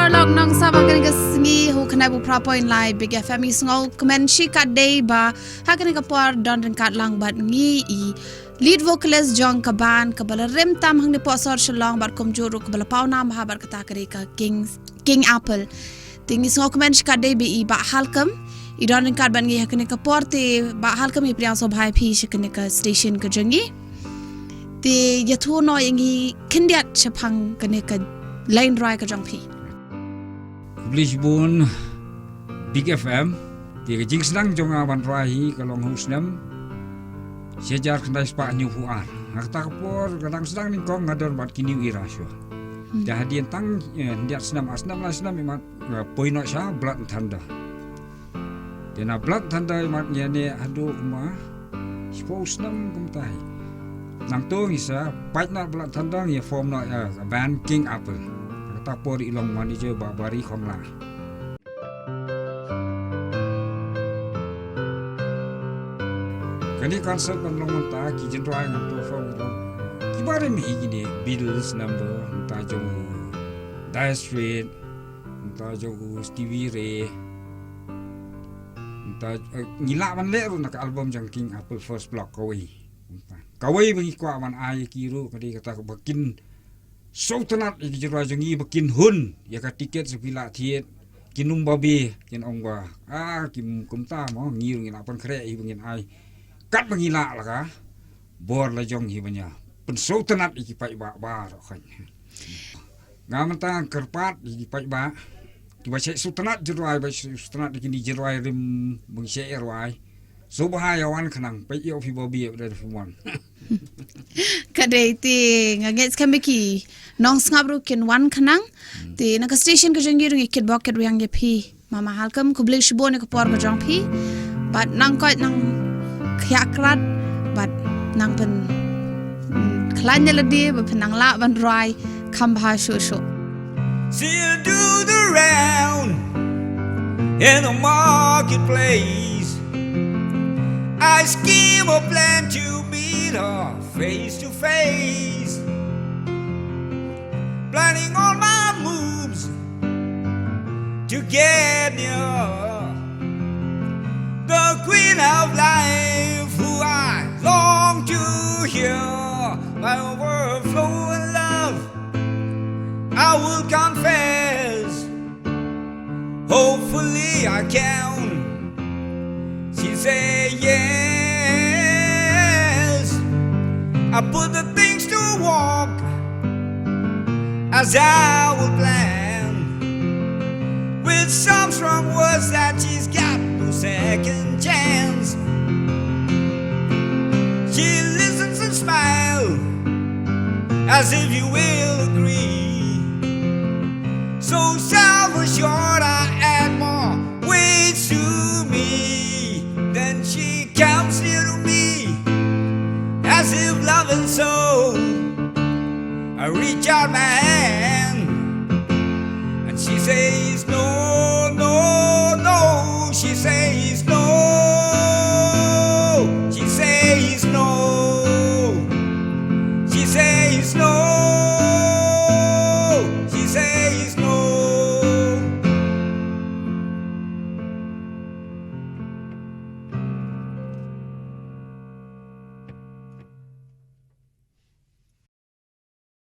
log nong sama kan ka singi hu kana bu pra point lai big fm sngol comment shi ka day ba ha kan ka por don den kat lang bat ngi I lead vocalist jong ka ban ka bala rem tam hang ne po sor Shillong bar kom juru ka bala pau nam ha bar kata kare ka king apple tingi sngol comment shi ka day bi I ba halcom I don den kat ban ngi ha kan ka por te ba halcom I priya so bhai phi shi kan ka station ka jangi te yathu no yangi kindiat chapang kan ka line rai ka jong phi Lisbon Big FM thì cái chính sáng trong ban rai cái long husnam sejar kendai spa new fuar harta kapor kadang sedang ni kong ngador bat ki new era syo dah hadian tang dia senam lah senam imat poin sya blood thanda dena blood thanda imat ne adu ma suppose nam kumtai nang to ngisa pait na blood thanda ngi form na van king apple tapor ilong manager Bari Khonglah. Kani konsep long menta ki jenrai ngam perform long. Ki bare mi gini Beatles number enta jong Dire Straits enta jong Stevie Ray enta ngila man le ru nak album jang King Apple First Block kawai bagi kwa man ai kiru kadi kata bakin so tenat di jerai jangi bakin hun ya ka tiket sepila thiet kinum babi kin ongwa kim kumta mo ngir ngina pon kre I bangin ai kat bangila la ka bor la jong hi banya pen so tenat I pai ba ro khan ngamanta kerpat di pai ba ki ba se so tenat jerai ba so tenat di kini jerai rim bang se rwai so bahaya wan khanang pai yo fi babi da fumon kadai ti ngaget skameki nong ngabru kin wan khanang ti na ka station ka jangi ru kit bok ket yang ye phi mama halcom kubli shbo ne ka por ka jong phi but nang ko nang khyakrat but nang pen khlanya ladi ba penang la ban rai kham bha shu shu she'll do the round in the marketplace I scheme a plan to meet her face to face, planning all my moves to get near the queen of life who I long to hear my overflowing love. I will confess, hopefully I can. She say yes, I put the things to walk as I will plan, with some strong words that she's got no second chance. She listens and smiles as if you will agree, so self-assured I add more weights to me. Then she comes near to me as if loving so. I reach out my hand and she says